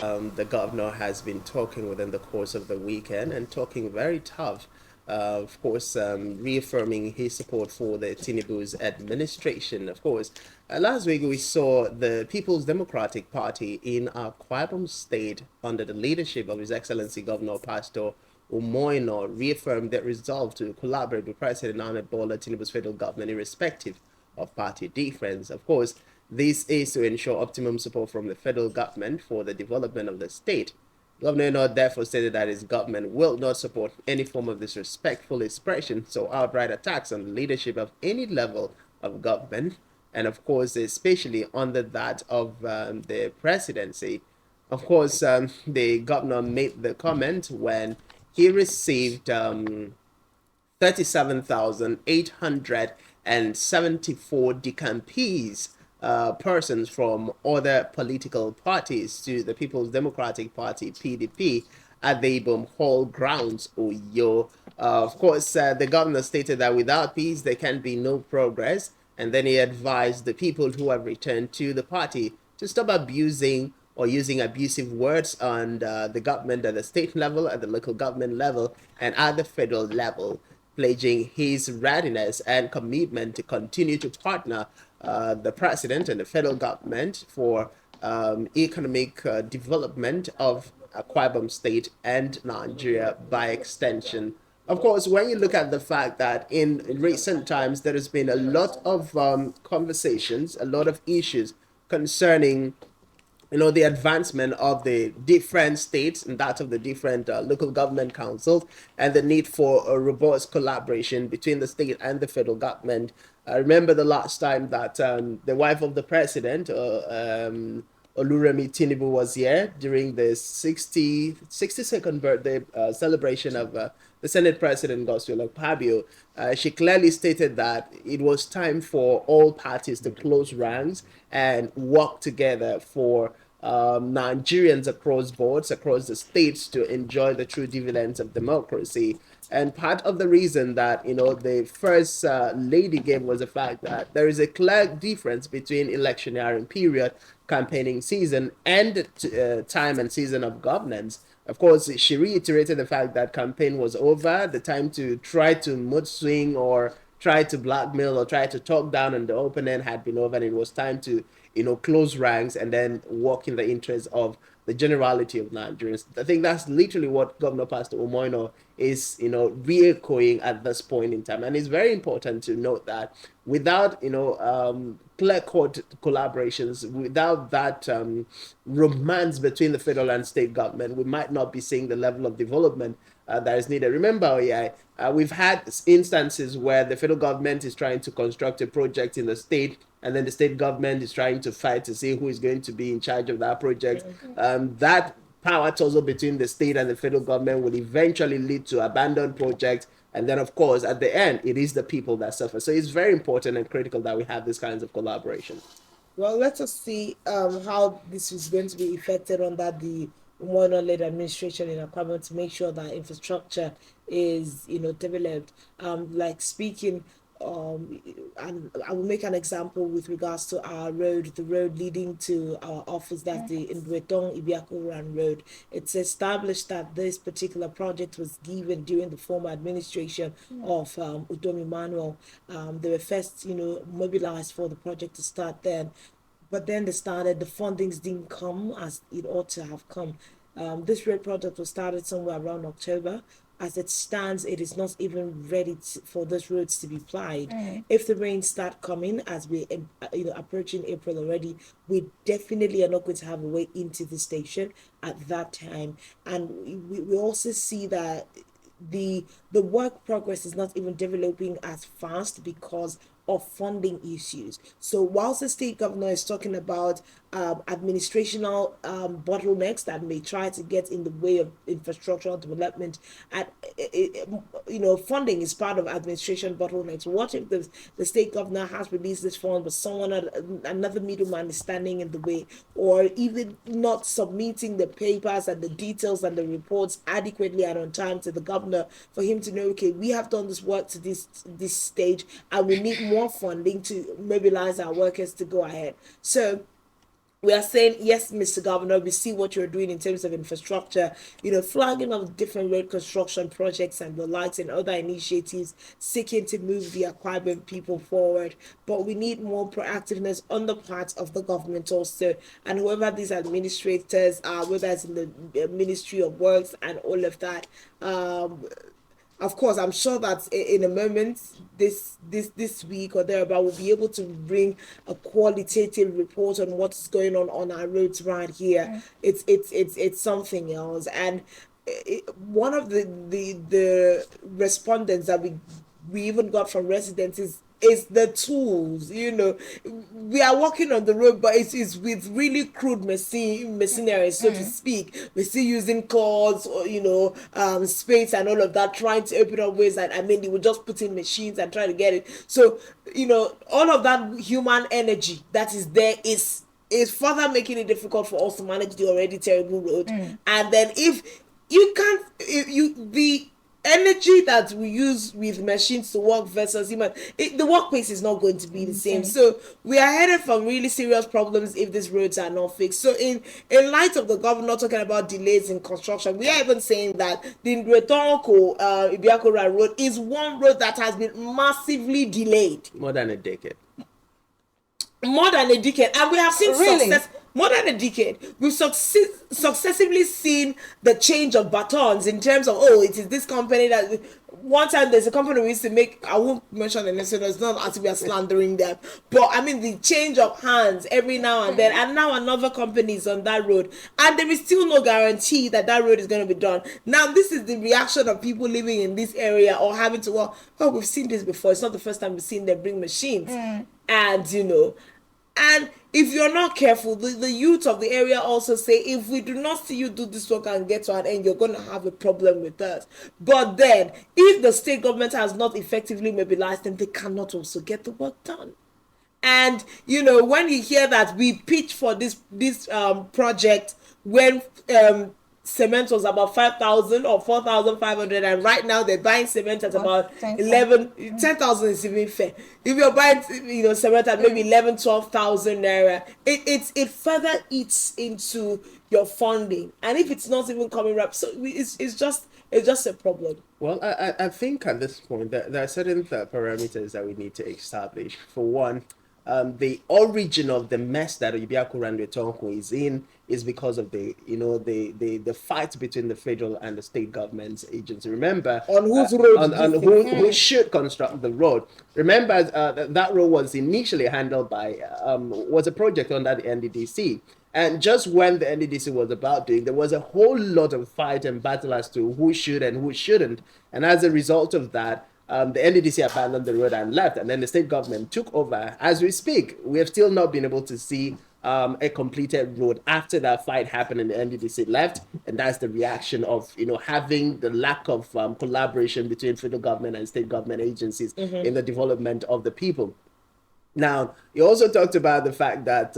The governor has been talking within the course of the weekend and talking very tough, of course, reaffirming his support for the Tinubu's administration. Of course, last week we saw the People's Democratic Party in Akwa Ibom State under the leadership of His Excellency Governor Pastor Umo Eno reaffirmed their resolve to collaborate with President Ahmed Bola Tinubu's federal government irrespective of party difference. Of course, this is to ensure optimum support from the federal government for the development of the state. Governor Eno therefore stated that his government will not support any form of disrespectful expression, so outright attacks on the leadership of any level of government, and of course, especially under that of the presidency. Of course, the governor made the comment when he received 37,874 decampees, persons from other political parties to the People's Democratic Party, PDP, at the Ibom Hall grounds, Oyo. Of course, the governor stated that without peace, there can be no progress. And then he advised the people who have returned to the party to stop abusing or using abusive words on the government at the state level, at the local government level, and at the federal level, pledging his readiness and commitment to continue to partner the president and the federal government for economic development of Akwa Ibom State and Nigeria by extension. Of course, when you look at the fact that in recent times there has been a lot of conversations, a lot of issues concerning the advancement of the different states and that of the different local government councils and the need for a robust collaboration between the state and the federal government. I remember the last time that the wife of the president, Oluremi Tinubu, was here during the 62nd birthday celebration of the Senate President Godswill Akpabio. She clearly stated that it was time for all parties to close ranks and work together for Nigerians across boards, across the states, to enjoy the true dividends of democracy. And part of the reason that the first lady gave was the fact that there is a clear difference between electioneering period, campaigning season, and time and season of governance. Of course, she reiterated the fact that campaign was over, the time to try to mood swing or try to blackmail or try to talk down on the opponent had been over, and it was time to close ranks and then work in the interest of the generality of Nigerians. I think that's literally what Governor Pastor Umoino is, re-echoing at this point in time. And it's very important to note that without, clear-cut collaborations, without that romance between the federal and state government, we might not be seeing the level of development that is needed. Remember, yeah, we've had instances where the federal government is trying to construct a project in the state, and then the state government is trying to fight to see who is going to be in charge of that project. That power tussle between the state and the federal government will eventually lead to abandoned projects. And then, of course, at the end, it is the people that suffer. So it's very important and critical that we have these kinds of collaboration. Well, let us see how this is going to be effected under the Umono-led administration in Akwa to make sure that infrastructure is, developed. Like speaking, and I will make an example with regards to our road, the road leading to our office, that's the Ndwetong Ibiakuran Road. It's established that this particular project was given during the former administration of Udom Emmanuel. They were first, mobilized for the project to start then, but then the fundings didn't come as it ought to have come. This road project was started somewhere around October. As it stands, it is not even ready for those roads to be plied. If the rains start coming as we, approaching April already, we definitely are not going to have a way into the station at that time. And we also see that the work progress is not even developing as fast because of funding issues. So whilst the state governor is talking about administrational bottlenecks that may try to get in the way of infrastructural development, and funding is part of administration bottlenecks. What if the state governor has released this fund, but someone another middleman is standing in the way, or even not submitting the papers and the details and the reports adequately and on time to the governor for him to know, okay, we have done this work to this stage, and we need more funding to mobilize our workers to go ahead. So we are saying, yes, Mr. Governor, we see what you're doing in terms of infrastructure, flagging of different road construction projects and the likes and other initiatives seeking to move the Akwa Ibom people forward. But we need more proactiveness on the part of the government also. And whoever these administrators are, whether it's in the Ministry of Works and all of that, of course, I'm sure that in a moment, this week or thereabout, we'll be able to bring a qualitative report on what's going on our roads right here. It's something else. And one of the respondents that we even got from residents is the tools. We are walking on the road, but it is with really crude machinery, so to speak. We're still using claws, or spades and all of that, trying to open up ways. And I mean, they would just put in machines and try to get it. So all of that human energy that is there is further making it difficult for us to manage the already terrible road. And then if you can't, if you the energy that we use with machines to work versus human, the workplace is not going to be the same. So we are headed for really serious problems if these roads are not fixed. So in light of the governor talking about delays in construction, we are even saying that the Retonko Ibiakura road is one road that has been massively delayed. More than a decade. More than a decade. And we have seen success. More than a decade, we've successively seen the change of batons in terms of, it is this company that. One time there's a company we used to make, I won't mention the name, so it's not as if we are slandering them, but I mean the change of hands every now and then, and now another company is on that road, and there is still no guarantee that road is going to be done. Now this is the reaction of people living in this area or having to work. We've seen this before. It's not the first time we've seen them bring machines. And if you're not careful, the youth of the area also say, if we do not see you do this work and get to an end, you're going to have a problem with us. But then, if the state government has not effectively mobilized them, they cannot also get the work done. And, when you hear that we pitch for this project when cement was about 5,000 or 4,500, and right now they're buying cement at about 10,000 is even fair. If you're buying cement at maybe 11,000-12,000 naira, it further eats into your funding, and if it's not even coming up, so it's just a problem. Well, I think at this point that there are certain parameters that we need to establish. For one, the origin of the mess that Ibiakura and Retonko is in is because of the fight between the federal and the state government's agency. Remember, on whose road on who should construct the road. Remember, that road was initially handled by was a project under the NDDC. And just when the NDDC was about doing, there was a whole lot of fight and battle as to who should and who shouldn't. And as a result of that, the NDDC abandoned the road and left, and then the state government took over. As we speak, we have still not been able to see a completed road after that fight happened and the NDDC left, and that's the reaction of having the lack of collaboration between federal government and state government agencies in the development of the people. Now, you also talked about the fact that,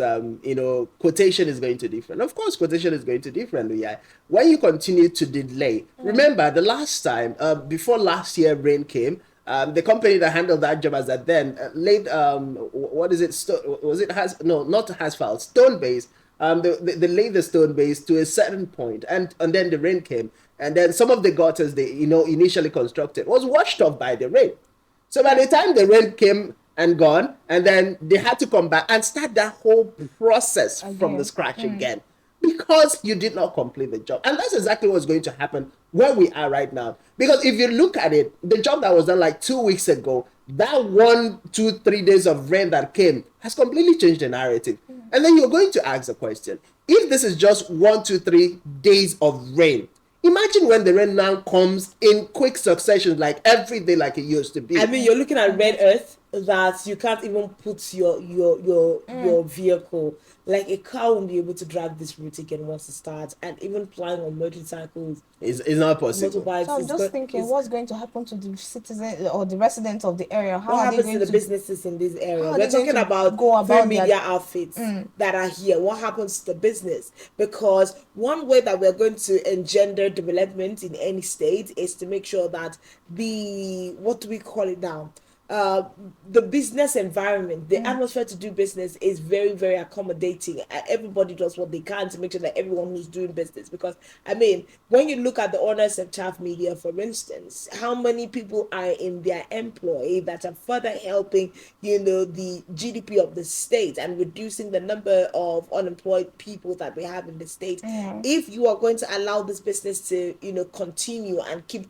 quotation is going to differ. Of course, quotation is going to differ. Yeah. When you continue to delay, remember the last time, before last year rain came, the company that handled that job as that then laid, what is it? Not asphalt, stone base. They laid the stone base to a certain point, and then the rain came. And then some of the gutters they, initially constructed was washed off by the rain. So by the time the rain came and gone, and then they had to come back and start that whole process from the scratch again, because you did not complete the job. And that's exactly what's going to happen where we are right now. Because if you look at it, the job that was done like 2 weeks ago, that 1, 2, 3 days of rain that came has completely changed the narrative. And then you're going to ask the question, if this is just 1, 2, 3 days of rain, imagine when the rain now comes in quick succession, like every day, like it used to be. I mean, you're looking at red earth that you can't even put your vehicle. Like a car won't be able to drag this route again once it starts, and even flying on motorcycles is not possible. So I'm just thinking, what's going to happen to the citizen or the residents of the area? What happens to the businesses in this area? We're talking about media outfits that are here. What happens to the business? Because one way that we're going to engender development in any state is to make sure that what do we call it now? the business environment, the atmosphere to do business is very, very accommodating. Everybody does what they can to make sure that everyone who's doing business. Because I mean, when you look at the owners of Chaff Media, for instance, how many people are in their employ that are further helping, the GDP of the state and reducing the number of unemployed people that we have in the state. If you are going to allow this business to, continue and keep,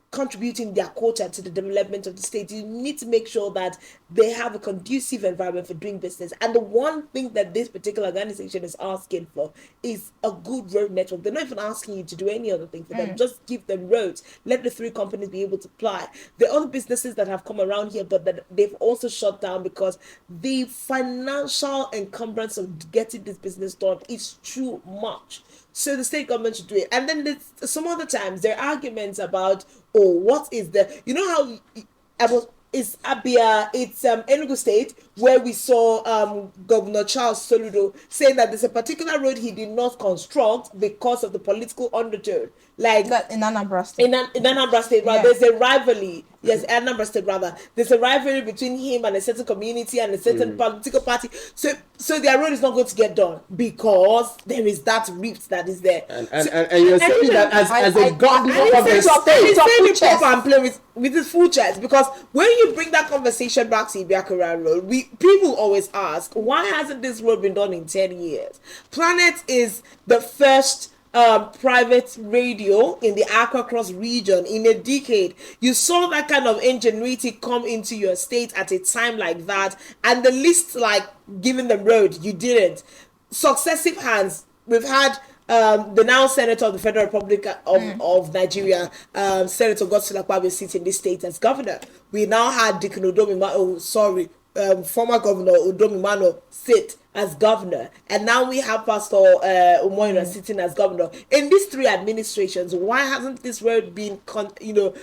contributing their quota to the development of the state, you need to make sure that they have a conducive environment for doing business. And the one thing that this particular organization is asking for is a good road network. They're not even asking you to do any other thing for them. Just give them roads. Let the three companies be able to apply. There are other businesses that have come around here, but that they've also shut down because the financial encumbrance of getting this business done is too much. So the state government should do it. And then some other times there are arguments about, what is how it's Abia, it's Enugu State, where we saw Governor Charles Soludo saying that there's a particular road he did not construct because of the political undertone. Like That in Anambra State. In Anambra State, right? Yeah. There's a rivalry. Yes, Anambra State rather. There's a rivalry between him and a certain community and a certain political party. So their road is not going to get done because there is that rift that is there. And you're saying that as a governor of the state. He's saying the pop and play with his full chest, because when you bring that conversation back to Ibiakura Road, people always ask, why hasn't this road been done in 10 years? Planet is the first private radio in the Accra Cross region in a decade. You saw that kind of ingenuity come into your state at a time like that, and the least like giving the road, you didn't. Successive hands. We've had the now Senator of the Federal Republic of Nigeria, Senator Godswill Akpabio, sit in this state as governor. We now had Dikin former Governor Udomimano sit as governor, and now we have Pastor Umo Eno sitting as governor. In these three administrations, why hasn't this road been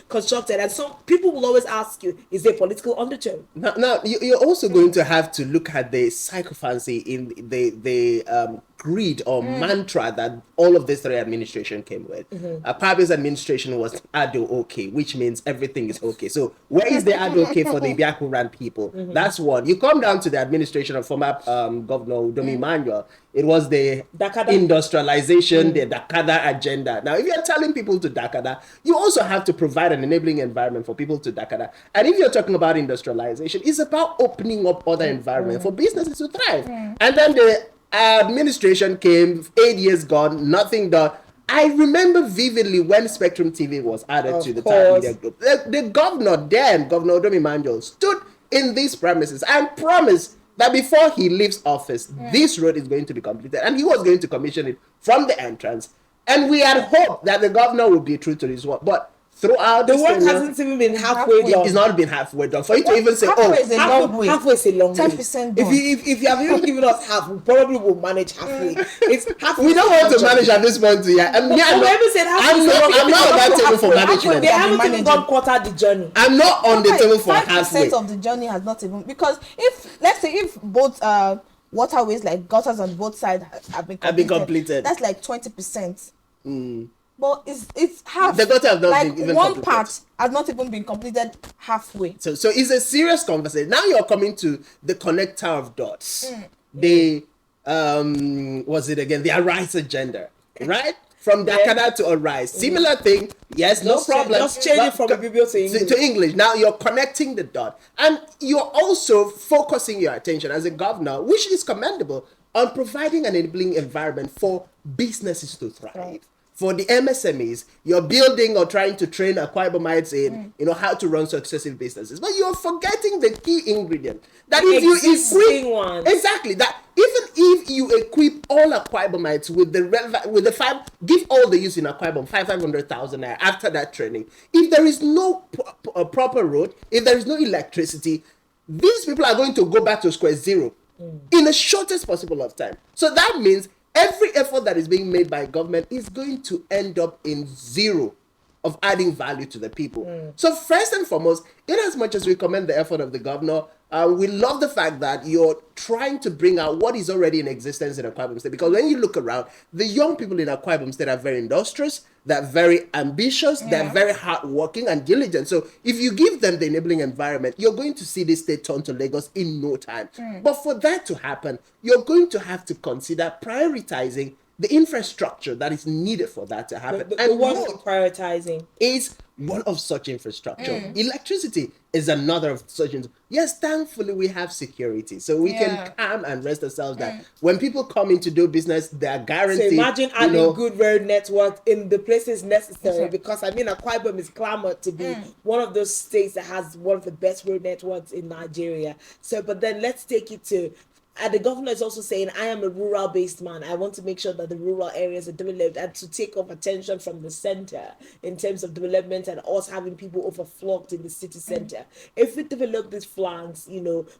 constructed? And some people will always ask you, is there political undertone? Now you're also going to have to look at the sycophancy in the greed or mantra that all of this three administration came with. Akpabio's administration was Ado okay, which means everything is okay. So where is the Ado okay for the Ibiakuran people? That's one. You come down to the administration of former Governor Udomi Manuel. It was the Dakada. Industrialization, the Dakada agenda. Now, if you're telling people to Dakada, you also have to provide an enabling environment for people to Dakada. And if you're talking about industrialization, it's about opening up other environment for businesses to thrive. And then the administration came, 8 years gone, nothing done. I remember vividly when Spectrum TV was added to the Times Media Group. The governor then, Governor Udomi Manuel, stood in these premises and promised that before he leaves office, this road is going to be completed. And he was going to commission it from the entrance. And we had hoped that the governor would be true to his word. But throughout the work hasn't even been halfway done. It's not been halfway done. For you to even say, halfway is a long way. Halfway is a long way. 10% done. If you have even given us half, we probably will manage halfway. It's halfway. We don't want to manage at this point. I'm not on that table for management. They haven't even gone quarter the journey. I'm not on the table for halfway. 5% of the journey has not even, because if both waterways like gutters on both sides have been completed, that's like 20%. But it's half. The gutter have not like been even one completed. part has not even been completed halfway. So it's a serious conversation. Now you're coming to the connector of dots. The was it again? The Arise agenda, right? From Dakada to Arise. Similar thing. Yes, no problem. Just change it from Bibio to English. Now you're connecting the dot. And you're also focusing your attention as a governor, which is commendable, on providing an enabling environment for businesses to thrive. Right. For the MSMEs, you're building or trying to train Akwa Ibomites in, how to run successive businesses. But you're forgetting the key ingredient. That if you equip, exactly, that even if you equip all Akwa Ibomites with the five, give all the youth in Akwa Ibom 500,000 naira after that training. If there is no proper road, if there is no electricity, these people are going to go back to square zero in the shortest possible of time. So that means every effort that is being made by government is going to end up in zero of adding value to the people. So first and foremost, in as much as we commend the effort of the governor, We love the fact that you're trying to bring out what is already in existence in Akwa Ibom State, because when you look around, the young people in Akwa Ibom State are very industrious, they're very ambitious, they're very hardworking and diligent. So if you give them the enabling environment, you're going to see this state turn to Lagos in no time. But for that to happen, you're going to have to consider prioritizing the infrastructure that is needed for that to happen. And what are prioritizing? Is one of such infrastructure. Electricity is another of such. Yes, thankfully we have security, so we can calm and rest ourselves that when people come in to do business, they are guaranteed. So imagine having good road network in the places necessary, because I mean, Akwa Ibom is clamored to be one of those states that has one of the best road networks in Nigeria. So, but then let's take it to. And the governor is also saying, I am a rural-based man. I want to make sure that the rural areas are developed, and to take off attention from the center in terms of development and us having people overflocked in the city center. If we develop these flanks,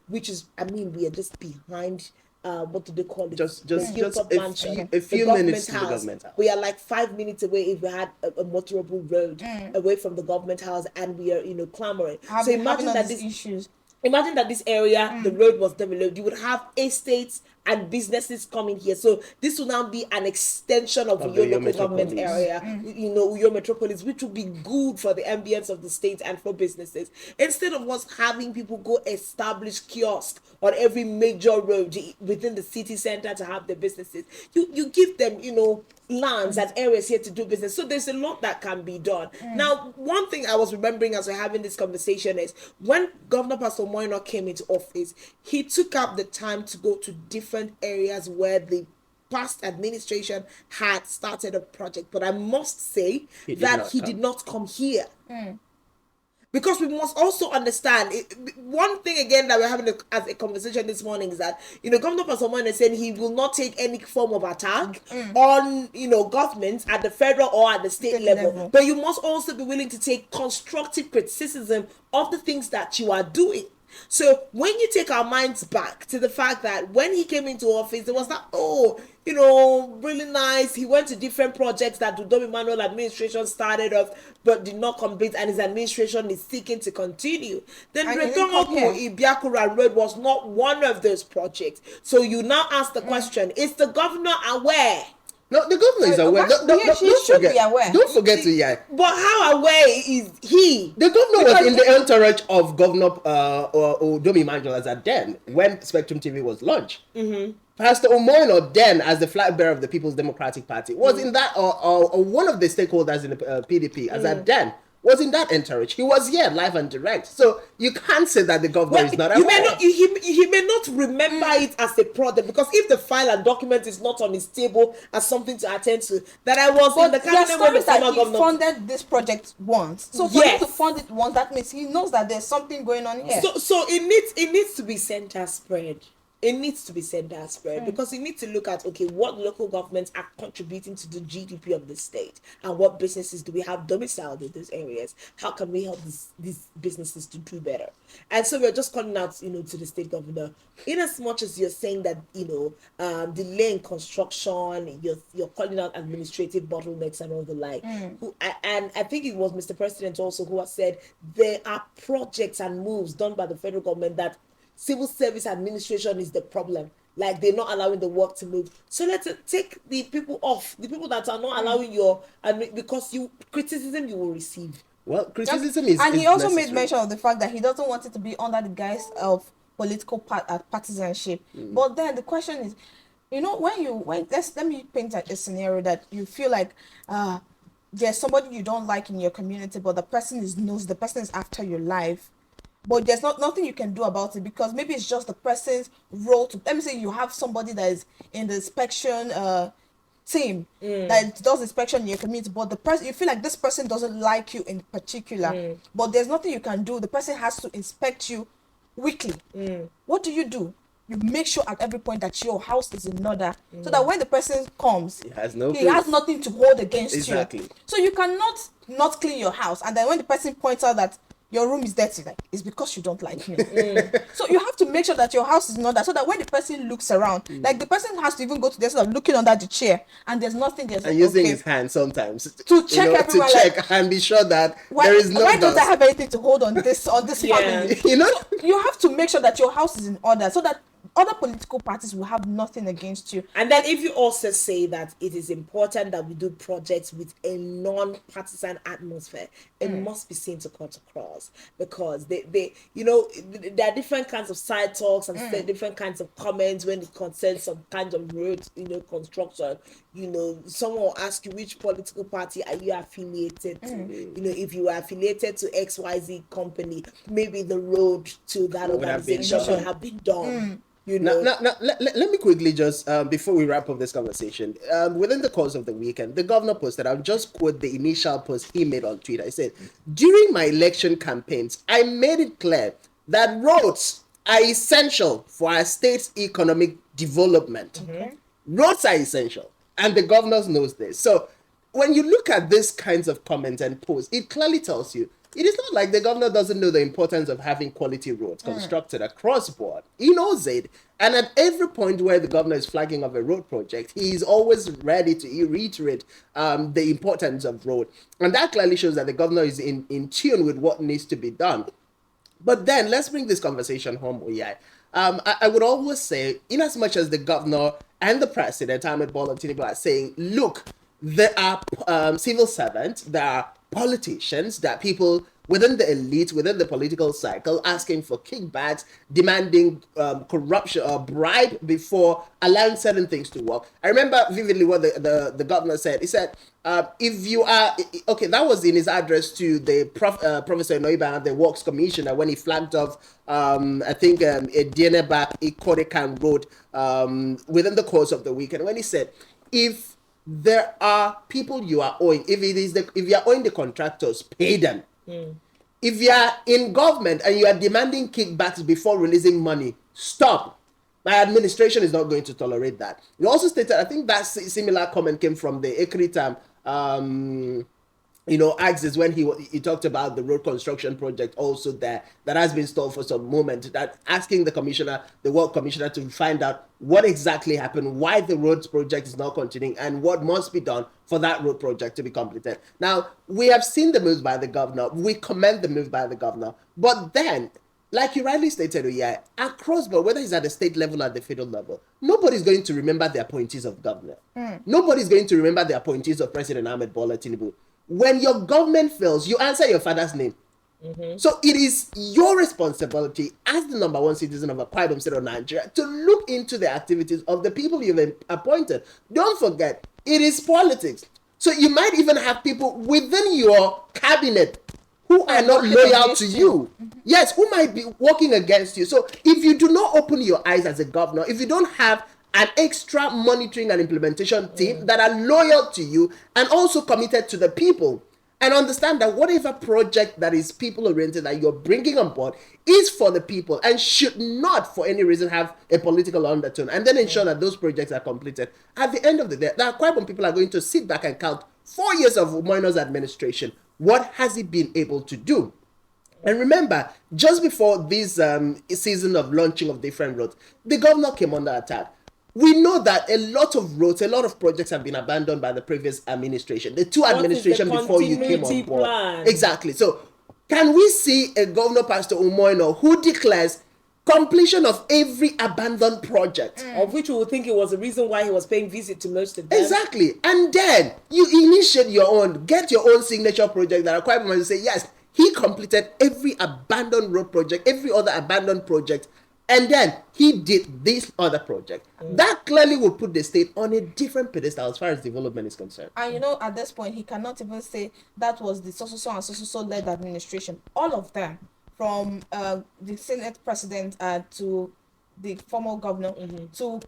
which is, I mean, we are just behind. What do they call it? Just a few minutes to the government house. We are like 5 minutes away if we had a motorable road away from the government house, and we are, clamoring. So imagine that these issues. Imagine that this area, the road was developed. You would have estates and businesses coming here. So this will now be an extension of your local government area, your metropolis, which will be good for the ambience of the state and for businesses. Instead of us having people go establish kiosks on every major road within the city center to have their businesses, you give them, lands and areas here to do business. So there's a lot that can be done. Now, one thing I was remembering as we're having this conversation is when Governor Pastor Umo Eno came into office, he took up the time to go to different areas where the past administration had started a project. But I must say that he did not come here. Because we must also understand, one thing again that we're having as a conversation this morning is that, Governor Pastor Umo Eno is saying he will not take any form of attack on, governments at the federal or at the state level. But you must also be willing to take constructive criticism of the things that you are doing. So when you take our minds back to the fact that when he came into office, there was that, really nice. He went to different projects that the Dom Emmanuel administration started off but did not complete, and his administration is seeking to continue. Then Ibiakura Road was not one of those projects. So you now ask the question, is the governor aware? No, the governor is aware. Don't forget to But how aware is he? The governor was in the entourage of Governor Dom Emmanuel then when Spectrum TV was launched. Pastor Umo Eno then, as the flag bearer of the People's Democratic Party, was in that or one of the stakeholders in the PDP as at then. Was in that entourage. He was here live and direct. So you can't say that the governor is not aware. He may not remember it as a problem, because if the file and document is not on his table as something to attend to, that I was in the cabinet when the former governor funded this project once. So for him to fund it once, that means he knows that there's something going on here. So it needs to be center spread. It needs to be center spread, because you need to look at, what local governments are contributing to the GDP of the state, and what businesses do we have domiciled in those areas? How can we help these businesses to do better? And so we're just calling out, to the state governor, in as much as you're saying that, delaying construction, you're calling out administrative bottlenecks and all the like. And I think it was Mr. President also who has said there are projects and moves done by the federal government that civil service administration is the problem. Like, they're not allowing the work to move. So let's take the people off, the people that are not allowing because criticism you will receive. Well, criticism is. And he also made mention of the fact that he doesn't want it to be under the guise of political partisanship. But then the question is, let me paint a scenario that you feel like there's somebody you don't like in your community, but the person is after your life. But there's nothing you can do about it, because maybe it's just the person's role to, let me say you have somebody that is in the inspection team that does inspection in your community, but the person, you feel like this person doesn't like you in particular, but there's nothing you can do. The person has to inspect you weekly. What do? You make sure at every point that your house is in order, so that when the person comes, he has nothing to hold against you. So you cannot not clean your house, and then when the person points out that your room is dirty, like it's because you don't like me. So you have to make sure that your house is in order, so that when the person looks around, like the person has to even go to the side of looking under the chair and there's nothing there. And using his hand sometimes to check everywhere, to check and be sure that why, there is no why don't I dust. have anything to hold on this family? You know, So you have to make sure that your house is in order, so that other political parties will have nothing against you. And then if you also say that it is important that we do projects with a non-partisan atmosphere, it must be seen to cut across, because they there are different kinds of side talks and different kinds of comments when it concerns some kind of road construction. Someone will ask you, which political party are you affiliated to? If you are affiliated to XYZ company, maybe the road to that organization would have been done. Now, let me quickly just, before we wrap up this conversation, within the course of the weekend, the governor posted, I'll just quote the initial post he made on Twitter. He said, "During my election campaigns, I made it clear that roads are essential for our state's economic development." Roads are essential, and the governor knows this. So when you look at these kinds of comments and posts, it clearly tells you it is not like the governor doesn't know the importance of having quality roads constructed across board. He knows it. And at every point where the governor is flagging of a road project, he is always ready to reiterate the importance of road. And that clearly shows that the governor is in tune with what needs to be done. But then let's bring this conversation home, Oyai. I would always say, in as much as the governor and the president, Ahmed Bola Tinubu, are saying, look, there are civil servants, there are politicians, there are people within the elite, within the political cycle, asking for kickbacks, demanding corruption or bribe before allowing certain things to work. I remember vividly what the governor said. He said, if you are, okay, that was in his address to the Professor Noiba, the Works Commissioner, when he flagged off, I think, a Dienebak, Ikorekan Road within the course of the weekend, when he said, if there are people you are owing, if you are owing the contractors, pay them. If you are in government and you are demanding kickbacks before releasing money, stop. My administration is not going to tolerate that. You also stated, I think that similar comment came from the Ekritam axis when he talked about the road construction project also there that has been stalled for some moment, that asking the work commissioner to find out what exactly happened, why the roads project is not continuing, and what must be done for that road project to be completed. Now, we have seen the moves by the governor. We commend the move by the governor. But then, like you rightly stated, across board, whether it's at the state level or at the federal level, nobody's going to remember the appointees of governor. Nobody's going to remember the appointees of President Ahmed Bola Tinubu. When your government fails, you answer your father's name. So it is your responsibility as the number one citizen of Akwa Ibom State of Nigeria to look into the activities of the people you've appointed. Don't forget, it is politics. So you might even have people within your cabinet who are not loyal to you. Yes, who might be working against you. So if you do not open your eyes as a governor, if you don't have an extra monitoring and implementation team that are loyal to you and also committed to the people, and understand that whatever project that is people-oriented that you're bringing on board is for the people and should not for any reason have a political undertone, and then ensure that those projects are completed. At the end of the day, there are quite some people are going to sit back and count 4 years of Umo Eno's administration. What has he been able to do? And remember, just before this season of launching of different roads, the governor came under attack. We know that a lot of roads, a lot of projects have been abandoned by the previous administration, the two administrations before you came on board. Plan? Exactly. So, can we see a Governor Pastor Umo Eno who declares completion of every abandoned project? Of which we would think it was the reason why he was paying visit to most of them. Exactly. And then you initiate your own, get your own signature project that are quite to say, yes, he completed every abandoned road project, every other abandoned project, and then he did this other project. That clearly will put the state on a different pedestal as far as development is concerned. And at this point, he cannot even say that was the so-so and so-so led administration. All of them, from the Senate president to the former governor to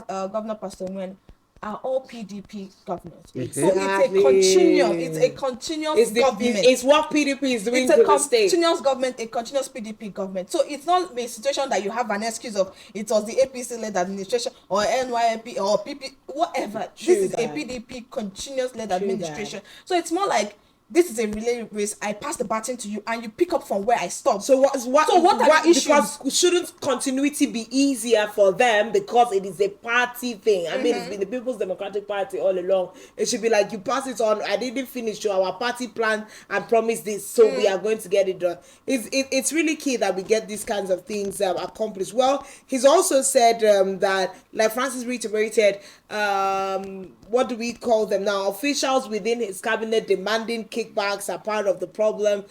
Governor Pastor Nguyen, are all PDP governors. So it's a continuous government. It's what PDP is doing it's to a the state. Continuous government, a continuous PDP government. So it's not a situation that you have an excuse of it was the APC-led administration or NYP or PP, whatever. This is a PDP continuous-led administration. So it's more like this is a relay race. I pass the baton to you, and you pick up from where I stopped. So what? So what are the issues? Because shouldn't continuity be easier for them because it is a party thing? I mean, it's been the People's Democratic Party all along. It should be like you pass it on. I didn't finish our party plan and promise this, so we are going to get it done. It's really key that we get these kinds of things accomplished. Well, he's also said that, like Francis reiterated, what do we call them now? Officials within his cabinet demanding kickbacks are part of the problem.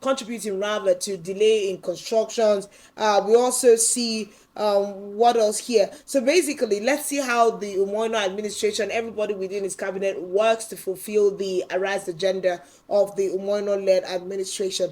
Contributing rather to delay in constructions. We also see what else here. So basically, let's see how the Umo Eno administration, everybody within his cabinet, works to fulfill the Arise agenda of the Umo Eno led administration.